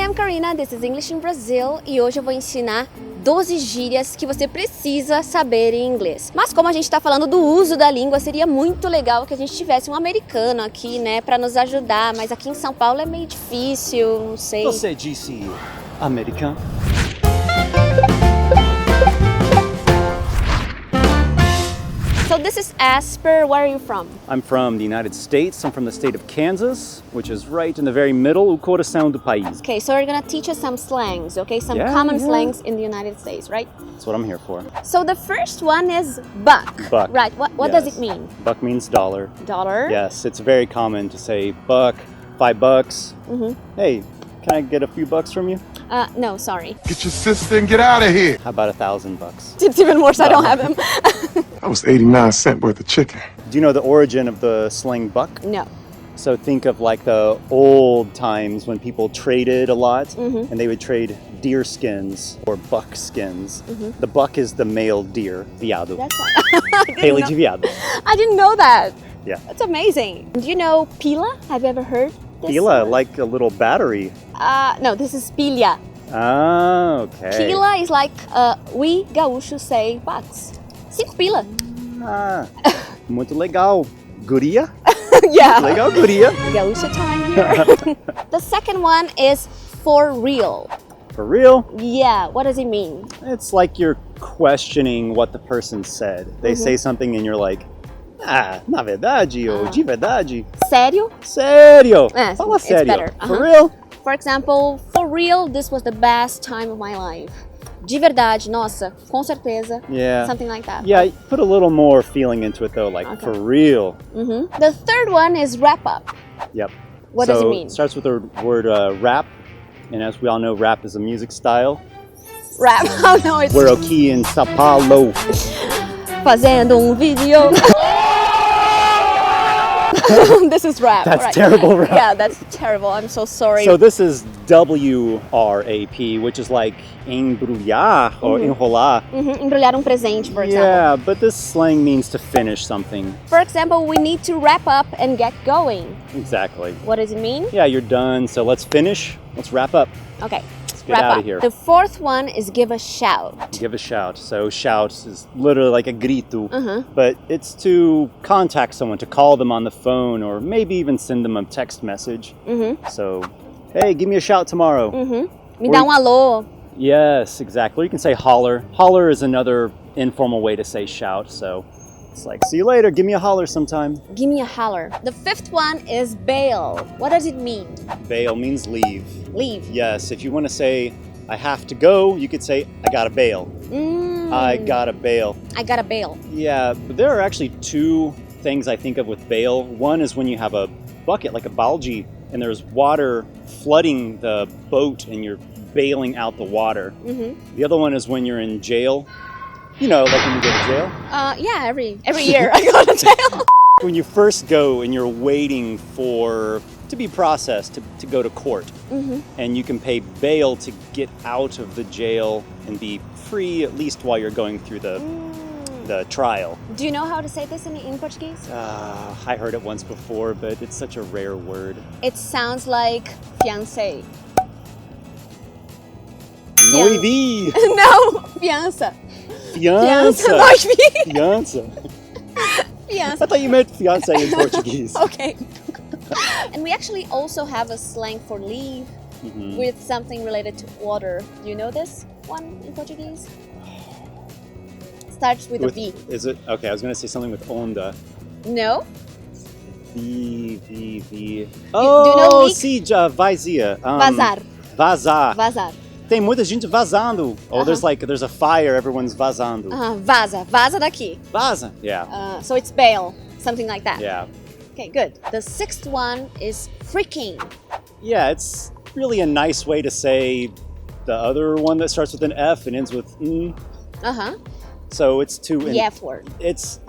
I'm Carina, this is English in Brazil e hoje eu vou ensinar 12 gírias que você precisa saber em inglês. Mas como a gente está falando do uso da língua, seria muito legal que a gente tivesse um americano aqui, né, para nos ajudar, mas aqui em São Paulo é meio difícil, não sei. Você disse americano? So this is Asper. Where are you from? I'm from the United States. I'm from the state of Kansas, which is right in the very middle, o coração do país. Okay, so we're gonna teach us some slangs, okay? Some common slangs in the United States, right? That's what I'm here for. So the first one is buck. Buck. Right, what does it mean? Buck means dollar. Dollar? Yes, it's very common to say buck, $5. Hey, can I get a few bucks from you? No, sorry. Get your sister and get out of here. How about $1,000? It's even worse, I don't have them. That was 89 cents worth of chicken. Do you know the origin of the slang buck? No. So think of like the old times when people traded a lot and they would trade deer skins or buck skins. The buck is the male deer, viado. That's fine. Pele de viado. I didn't know that. Yeah. That's amazing. Do you know pila? Have you ever heard this? Pila, like a little battery. No, this is pilha. Ah, okay. Pila is like we gaúchos say bucks. 5 pila. Ah, muito legal. Guria? Yeah. Legal, guria. Gaúcha time here. The second one is for real. For real? Yeah, what does it mean? It's like you're questioning what the person said. They say something and you're like, na verdade, ou de verdade. Sério? Sério? Yes, Fala it's sério. better. For real? For example, for real, this was the best time of my life. De verdade, nossa, com certeza. Yeah. Something like that. Yeah, put a little more feeling into it though, like for real. The third one is wrap up. Yep. What does it mean? It starts with the word rap, and as we all know, rap is a music style. Rap. Oh no, it's We're aqui in São Paulo. fazendo vídeo. This is rap. That's right? terrible rap. Yeah, that's terrible. I'm so sorry. So this is WRAP, which is like embrulhar or enrolar. Embrulhar presente, for example. Yeah, but this slang means to finish something. For example, we need to wrap up and get going. Exactly. What does it mean? Yeah, you're done, so let's finish. Let's wrap up. Okay. Get wrap out up. of here. The fourth one is give a shout. Give a shout. So shout is literally like a grito, but it's to contact someone, to call them on the phone, or maybe even send them a text message. So, hey, give me a shout tomorrow. Me dá alô. Yes, exactly. You can say holler. Holler is another informal way to say shout. So it's like, see you later. Give me a holler sometime. Give me a holler. The fifth one is bail. What does it mean? Bail means leave. Leave. Yes, if you want to say, I have to go, you could say, I got to bail. I got to bail. I got a bail. Yeah, but there are actually two things I think of with bail. One is when you have a bucket, like a balde, and there's water flooding the boat and you're bailing out the water. The other one is when you're in jail. You know, like when you go to jail? Yeah, every year I go to jail. When you first go and you're waiting to be processed, to go to court, and you can pay bail to get out of the jail and be free, at least while you're going through the trial. Do you know how to say this in Portuguese? I heard it once before, but it's such a rare word. It sounds like fiancé. Noivi! No, fiança. Fiança! Noivi. Fiança! Fiança. I thought you meant fiancé in Portuguese. Okay. And we actually also have a slang for leave with something related to water. Do you know this one in Portuguese? Starts with a V. Is it? Okay, I was going to say something with onda. No? V. do you know leak? Sim, vazia. Vazar. Vazar. Vazar. Tem muita gente vazando. Oh, there's a fire, everyone's vazando. Vaza. Vaza daqui. Vaza. Yeah. So it's bail. Something like that. Yeah. Okay, good. The sixth one is freaking. Yeah, it's really a nice way to say the other one that starts with an F and ends with N. So it's The F word. It's,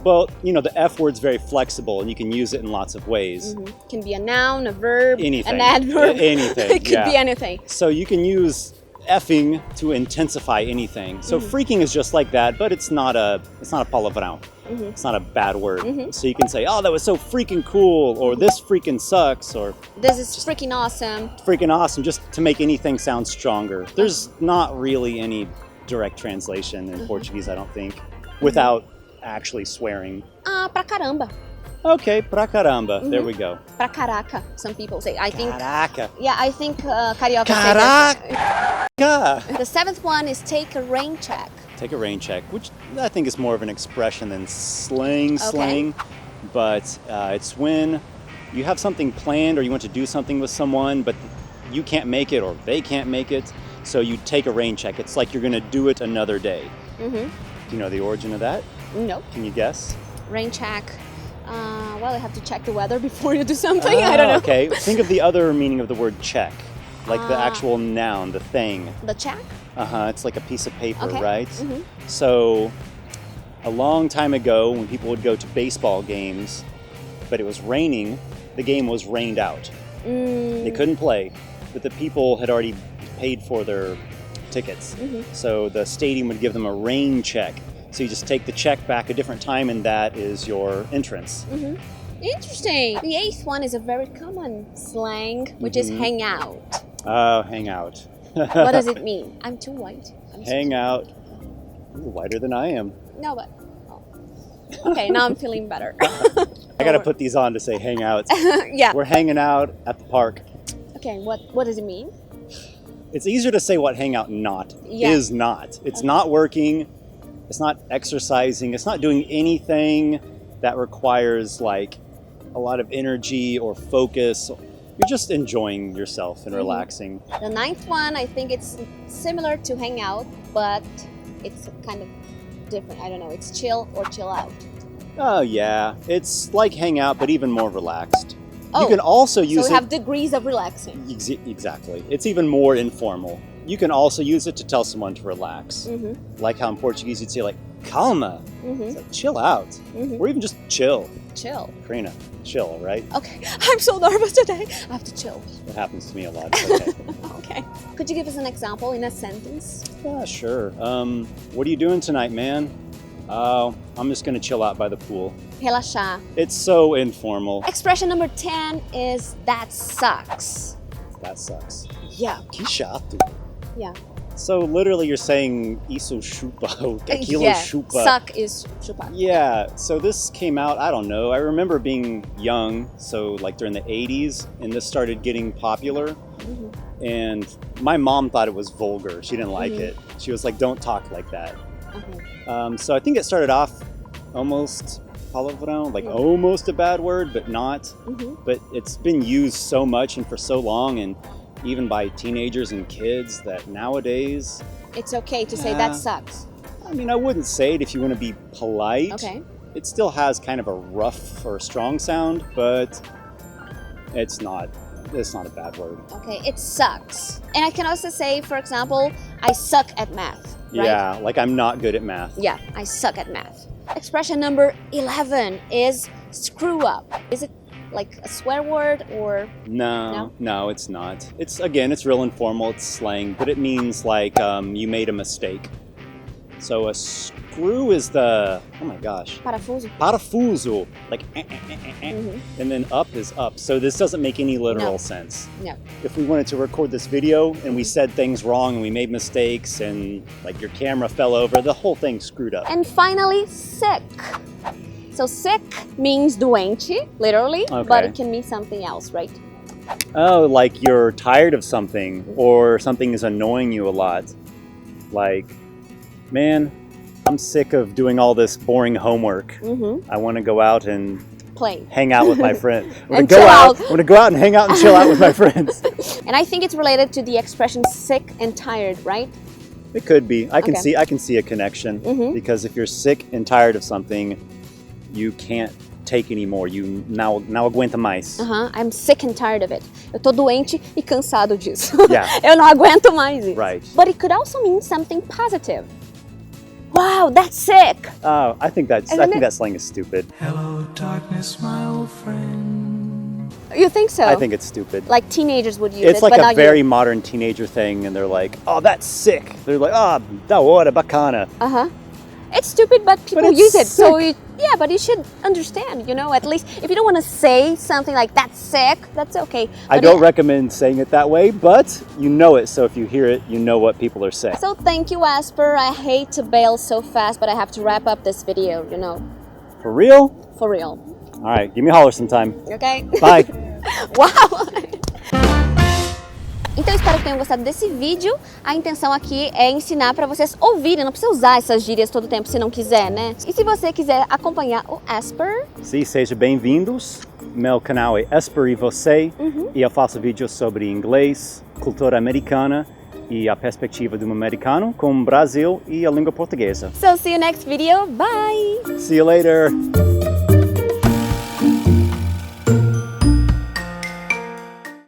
well, you know, the F word's very flexible and you can use it in lots of ways. Can be a noun, a verb, Anything. an adverb. Anything. It could be anything. So you can use effing to intensify anything. So freaking is just like that, but it's not a palavrão. It's not a bad word. So you can say, oh, that was so freaking cool, or this freaking sucks, or This is freaking awesome. freaking awesome, just to make anything sound stronger. There's not really any direct translation in Portuguese, I don't think, without actually swearing. Pra caramba. Okay, pra caramba. There we go. Pra caraca, some people say. I think. Caraca. Yeah, I think carioca say that. Caraca. The 7th one is take a rain check. Take a rain check, which I think is more of an expression than slang. But it's when you have something planned or you want to do something with someone, but you can't make it or they can't make it, so you take a rain check. It's like you're going to do it another day. Do you know the origin of that? No. Can you guess? Rain check. Well, I have to check the weather before you do something. I don't know. Okay, think of the other meaning of the word check, like the actual noun, the thing. The check? It's like a piece of paper, Okay. right? So a long time ago, when people would go to baseball games, but it was raining, the game was rained out. They couldn't play, but the people had already paid for their tickets. So the stadium would give them a rain check. So you just take the check back a different time, and that is your entrance. Interesting. The 8th one is a very common slang, which is hang out. Oh, hang out. What does it mean? I'm too white. Hang out. Ooh, whiter than I am. No, but... oh. Okay, now I'm feeling better. I gotta put these on to say hang out. Yeah. We're hanging out at the park. Okay, what does it mean? It's easier to say what hang out not Yeah. is not. It's not working. It's not exercising. It's not doing anything that requires like a lot of energy or focus. You're just enjoying yourself and relaxing. The 9th one, I think it's similar to hang out, but it's kind of different. I don't know. It's chill or chill out. Oh yeah, it's like hang out, but even more relaxed. Oh, You can also So use we it. have degrees of relaxing. Exactly. It's even more informal. You can also use it to tell someone to relax. Like how in Portuguese you'd say like calma, it's like, chill out, or even just chill. Chill. Carina, chill, right? Okay, I'm so nervous today. I have to chill. It happens to me a lot. It's okay. Okay. Could you give us an example in a sentence? Yeah, sure. What are you doing tonight, man? Oh, I'm just gonna chill out by the pool. Relaxar. It's so informal. Expression number 10 is that sucks. That sucks. Yeah. Que chato. Yeah. So literally you're saying isso chupa, ou aquilo Yeah. chupa. Suck is chupar. Yeah, so this came out, I don't know, I remember being young, so like during the 80s, and this started getting popular, and my mom thought it was vulgar. She didn't like it. She was like, don't talk like that. So I think it started off almost palavrão, like almost a bad word, but not. But it's been used so much and for so long, and even by teenagers and kids, that nowadays, It's okay to say Yeah. that sucks. I mean, I wouldn't say it if you want to be polite. Okay. It still has kind of a rough or strong sound, but it's not a bad word. Okay, it sucks. And I can also say, for example, I suck at math. Right? Yeah, like I'm not good at math. Yeah, I suck at math. Expression number 11 is screw up. Is it like a swear word or... No, it's not. It's real informal, it's slang, but it means like you made a mistake. So a screw is the, oh my gosh, Parafuso? parafuso, like and then up is up. So this doesn't make any literal No. sense. No. If we wanted to record this video and we said things wrong and we made mistakes and like your camera fell over, the whole thing screwed up. And finally, sick. So sick means doente, literally, but Okay. it can mean something else, right? Oh, like you're tired of something or something is annoying you a lot. Like, man, I'm sick of doing all this boring homework. I want to go out and Play. hang out with my friends. I And want to go chill out. out. I want to go out and hang out and chill out with my friends. And I think it's related to the expression sick and tired, right? It could be. I can Okay. see a connection because if you're sick and tired of something, you can't take anymore. You now aguenta mais. I'm sick and tired of it. Eu tô doente e cansado disso. Yeah. Eu não aguento mais isso. Right. But it could also mean something positive. Wow, that's sick. Oh, I think Isn't it? that slang is stupid. Hello, darkness, my old friend. You think so? I think it's stupid. Like teenagers would use It's it, like but a not very you. modern teenager thing, and they're like, "Oh, that's sick." They're like, "Ah, doutora, bacana." It's stupid, but people it's use it. So sick. yeah, but you should understand, you know, at least if you don't want to say something like that's sick, that's okay. I But don't recommend saying it that way, but you know it, so if you hear it, you know what people are saying. So thank you, Asper. I hate to bail so fast, but I have to wrap up this video, you know, For real? for real. All right, give me a holler sometime. Okay? Bye. Uau! Então espero que tenham gostado desse vídeo. A intenção aqui é ensinar para vocês ouvirem, não precisa usar essas gírias todo tempo se não quiser, né? E se você quiser acompanhar o Asper... Sim, sejam bem-vindos. Meu canal é Asper e VOCê, e eu faço vídeos sobre inglês, cultura americana e a perspectiva de um americano com o Brasil e a língua portuguesa. So see you next video. Bye! See you later!